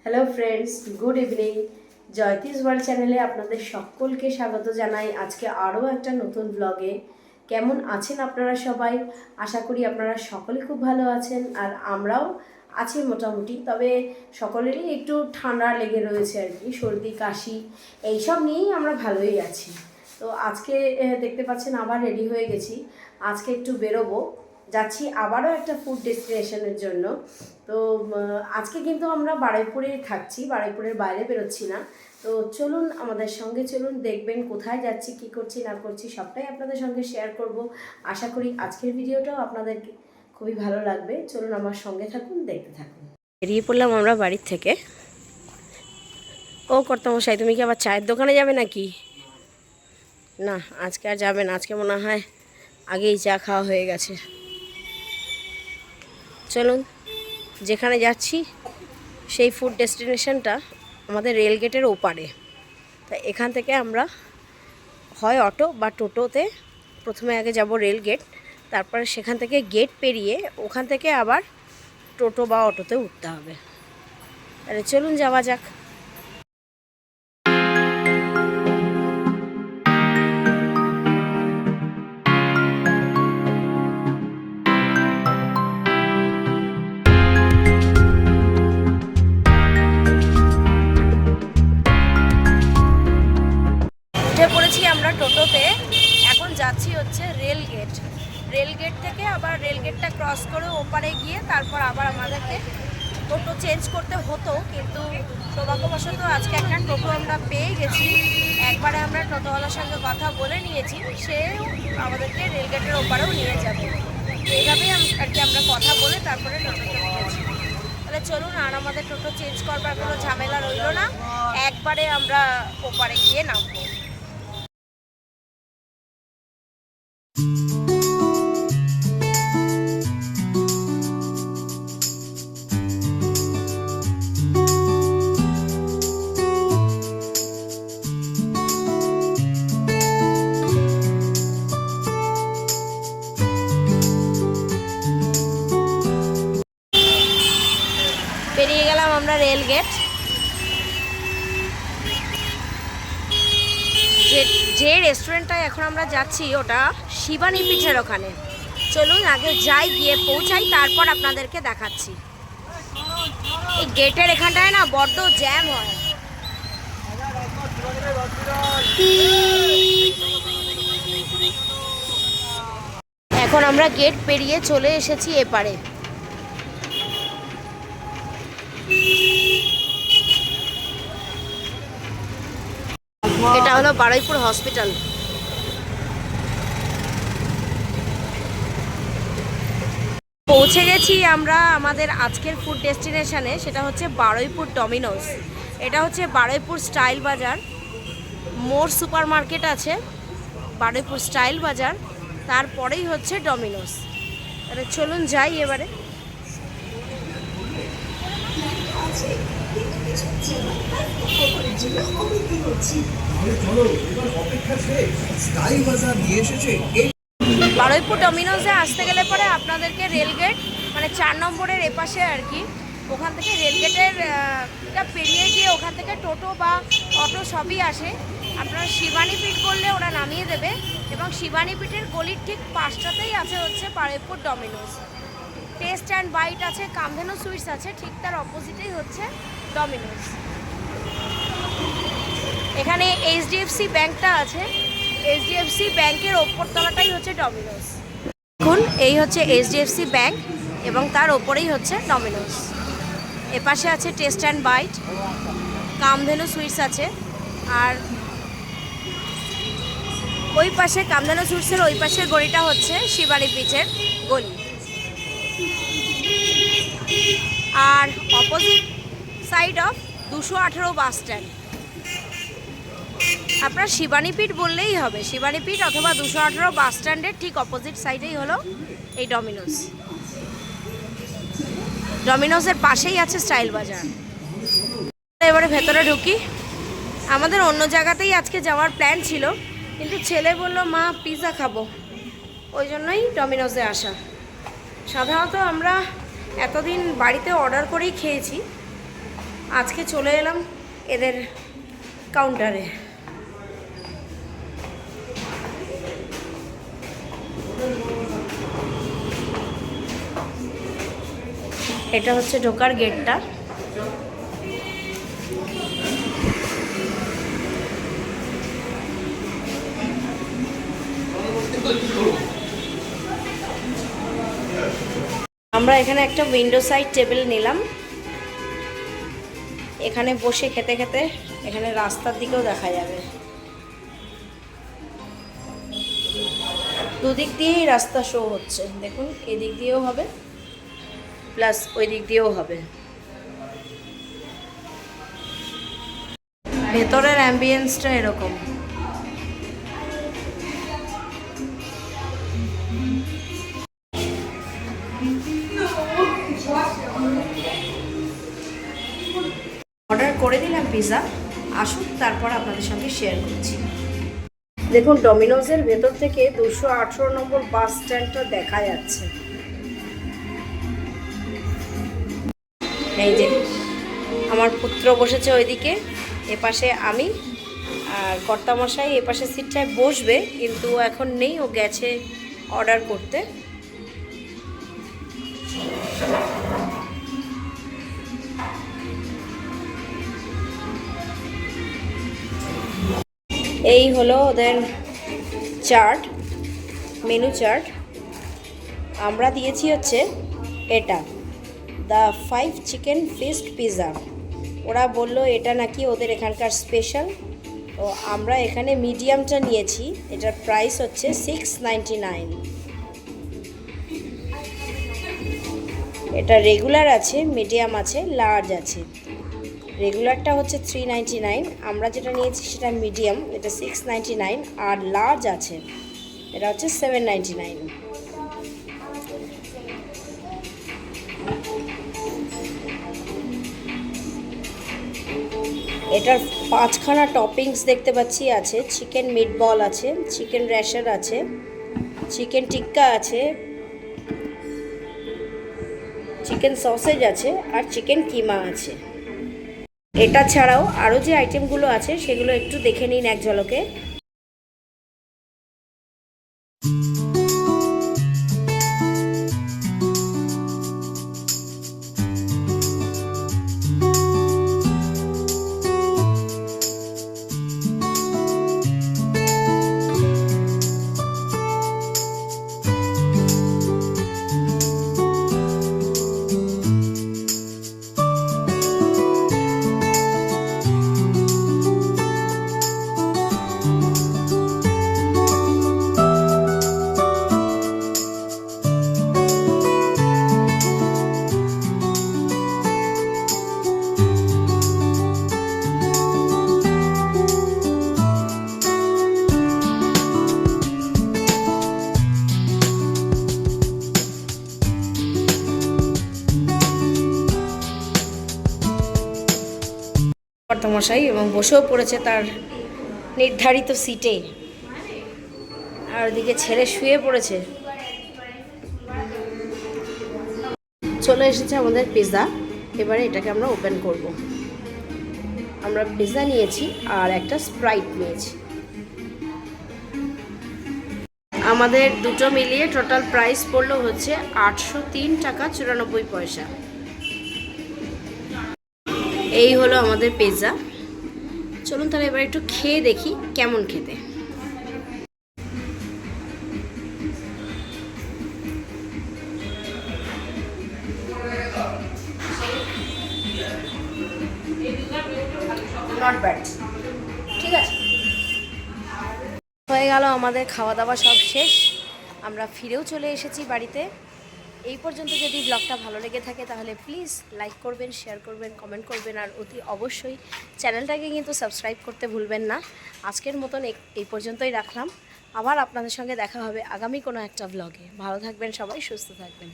Hello friends, good evening. Jyotish world চ্যানেলে আপনাদের সকলকে স্বাগত জানাই আজকে আরও একটা নতুন ব্লগে। কেমন আছেন আপনারা সবাই? আশা করি আপনারা সকলে খুব ভালো আছেন, আর আমরাও আছি মোটামুটি। তবে সকলেরই একটু ঠান্ডা লেগে রয়েছে আর কি, সর্দি কাশি এইসব নিয়েই আমরা ভালোই আছি। তো আজকে দেখতে পাচ্ছেন আবার রেডি হয়ে গেছি। আজকে একটু বেরোবো, যাচ্ছি আবারও একটা ফুড ডেস্টিনেশনের জন্য। তো আজকে কিন্তু আমরা বারুইপুরে থাকছি, বারুইপুরের বাইরে বেরোচ্ছি না। তো চলুন আমাদের সঙ্গে চলুন, দেখবেন কোথায় যাচ্ছি, কি করছি না করছি সবটাই আপনাদের সঙ্গে শেয়ার করব। আশা করি আজকের ভিডিওটাও আপনাদের খুবই ভালো লাগবে। চলুন আমার সঙ্গে থাকুন, দেখতে থাকুন। বেরিয়ে পড়লাম আমরা বাড়ির থেকে। ও কর্তামশাই, তুমি কি আবার চায়ের দোকানে যাবে নাকি? না, আজকে আর যাবে না। আজকে মনে হয় আগেই চা খাওয়া হয়ে গেছে। চলুন, যেখানে যাচ্ছি সেই ফুড ডেস্টিনেশনটা আমাদের রেলগেটের ওপারে। তা এখান থেকে আমরা হয় অটো বা টোটোতে প্রথমে আগে যাব রেলগেট, তারপরে সেখান থেকে গেট পেরিয়ে ওখান থেকে আবার টোটো বা অটোতে উঠতে হবে। তাহলে চলুন যাওয়া যাক। উঠে পড়েছি আমরা টোটোতে, এখন যাচ্ছি হচ্ছে রেলগেট। রেলগেট থেকে আবার রেলগেটটা ক্রস করে ওপারে গিয়ে তারপর আবার আমাদেরকে টোটো চেঞ্জ করতে হতো, কিন্তু সৌভাগ্যবশত আজকে একটা টোটো আমরা পেয়ে গেছি। একবারে আমরা টোটোওয়ালার সঙ্গে কথা বলে নিয়েছি, সে আমাদেরকে রেলগেটের ওপারেও নিয়ে যাবে। এইভাবেই আর কি আমরা কথা বলে তারপরে টোটোতে উঠেছি। তাহলে চলুন, আর আমাদের টোটো চেঞ্জ করবার কোনো ঝামেলা রইল না, একবারে আমরা ওপারে গিয়ে নামবো। পেরিয়ে গেলাম আমরা রেলগেট। যে রেস্টুরেন্টটায় এখন আমরা যাচ্ছি ওটা শিবানী পিঠের ওখানে। চলুন আগে যাই, গিয়ে পৌঁছাই, তারপর আপনাদেরকে দেখাচ্ছি। এই গেটের এখানটায় না বড্ড জ্যাম হয়। এখন আমরা গেট পেরিয়ে চলে এসেছি এপারে। এটা হলো বারুইপুর হসপিটাল। পৌঁছে গেছি আমরা আমাদের আজকের ফুড ডেস্টিনেশনে, সেটা হচ্ছে বারুইপুর ডমিনোস। এটা হচ্ছে বারুইপুর স্টাইল বাজার, মোর সুপার মার্কেট আছে, বারুইপুর স্টাইল বাজার, তারপরেই হচ্ছে ডমিনোস। তাহলে চলুন যাই এবারে। বারুইপুর ডমিনোসে আসতে গেলে পরে আপনাদেরকে রেলগেট মানে 4 নম্বরের এপাশে আর কি, ওখান থেকে রেলগেটের পেরিয়ে গিয়ে ওখান থেকে টোটো বা অটো সবই আসে। আপনারা শিবানীপীঠ করলে ওরা নামিয়ে দেবে, এবং শিবানীপীঠের গলির ঠিক পাশটাতেই আছে হচ্ছে Baruipur Domino's. Taste and Bite আছে, কামধেনু সুইটস আছে, ঠিক তার অপোজিটেই হচ্ছে ডমিনোস। এখানে এইচডিএফসি ব্যাংকটা আছে, এইচডিএফসি ব্যাংকের ওপরতলাটাই হচ্ছে ডমিনোস। দেখুন, এই হচ্ছে এইচডিএফসি ব্যাংক এবং তার ওপরেই হচ্ছে ডমিনোস। এপাশে আছে Taste and Bite, Kamdhenu Sweets আছে, আর ওই পাশে কামধেনু সুইটসের ওই পাশের গলিটা হচ্ছে শিবানী পিঠের গলি। আর opposite side of 218 bus stand. আপনার শিবানীপীঠ বললেই হবে, শিবানীপীঠ অথবা 218 বাস স্ট্যান্ডের ঠিক অপোজিট সাইডেই হলো এই ডমিনোস। ডমিনোসের পাশেই আছে স্টাইল বাজার। এবারে ভেতরে ঢুকি। আমাদের অন্য জায়গাতেই আজকে যাওয়ার প্ল্যান ছিল, কিন্তু ছেলে বলল মা পিৎজা খাবো, ওই জন্যই ডমিনোসে আসা। সাধারণত আমরা এতদিন বাড়িতে অর্ডার করেই খেয়েছি, আজকে চলে এলাম এদের কাউন্টারে। এটা হচ্ছে ঢোকার গেটটা। আমরা এখানে একটা উইন্ডো সাইড টেবিল নিলাম, এখানে বসে খেতে খেতে এখানে রাস্তার দিকেও দেখা যাবে। দুদিক দিয়েই রাস্তা শো হচ্ছে, দেখুন এদিক দিয়েও হবে প্লাস ওই দিক দিয়েও হবে। ভেতরের অ্যাম্বিয়েন্সটা এরকম। অর্ডার করে দিলাম পিৎজা, আসুন তারপর আপনাদের সঙ্গে শেয়ার করছি। দেখুন ডমিনোজের ভেতর থেকে 218 নম্বর বাস স্ট্যান্ডটা দেখা যাচ্ছে। এই যে আমার পুত্র বসেছে ওইদিকে, এপাশে আমি, আর কর্তামশাই এপাশে সিটটায় বসবে, কিন্তু এখন নেই, ও গেছে অর্ডার করতে। এই হলো ওদের চার্ট, মেনু চার্ট। আমরা দিয়েছি হচ্ছে এটা, দ্য 5 চিকেন ফিস্ট পিৎজা। ওরা বলল এটা নাকি ওদের এখানকার স্পেশাল, তো আমরা এখানে মিডিয়ামটা নিয়েছি। এটার প্রাইস হচ্ছে 699। এটা রেগুলার আছে, মিডিয়াম আছে, লার্জ আছে। রেগুলারটা হচ্ছে 399, আমরা যেটা নিয়েছি সেটা মিডিয়াম, এটা 699, আর লার্জ আছে, এটা হচ্ছে 799। এটার 5খানা টপিংস দেখতে পাচ্ছি আছে। চিকেন মিটবল আছে, চিকেন র্যাশার আছে, চিকেন টিক্কা আছে, চিকেন সসেজ আছে, আর চিকেন কিমা আছে। এটা ছাড়াও আরও যে আইটেমগুলো আছে সেগুলো একটু দেখে নিন এক ঝলকে। কর্তামশাই এবং বসেও পড়েছে তার নির্ধারিত সিটে, আর ওদিকে ছেলে শুয়ে পড়েছে। চলে এসেছে আমাদের পিৎজা, এবারে এটাকে আমরা ওপেন করব। আমরা পিৎজা নিয়েছি আর একটা স্প্রাইট নিয়েছি। আমাদের দুটো মিলিয়ে টোটাল প্রাইস পড়লো হচ্ছে 803 টাকা 94 পয়সা। এই হলো আমাদের পিৎজা। চলুন তাহলে এবার একটু খেয়ে দেখি কেমন খেতে। নট ব্যাড, ঠিক আছে। হয়ে গেল আমাদের খাওয়া দাওয়া সব শেষ, আমরা ফিরেও চলে এসেছি বাড়িতে। এই পর্যন্ত যদি ব্লগটা ভালো লেগে থাকে তাহলে প্লিজ লাইক করবেন, শেয়ার করবেন, কমেন্ট করবেন, আর অতি অবশ্যই চ্যানেলটাকে কিন্তু সাবস্ক্রাইব করতে ভুলবেন না। আজকের মতন এই পর্যন্তই রাখলাম, আবার আপনাদের সঙ্গে দেখা হবে আগামী কোনো একটা ব্লগে। ভালো থাকবেন সবাই, সুস্থ থাকবেন।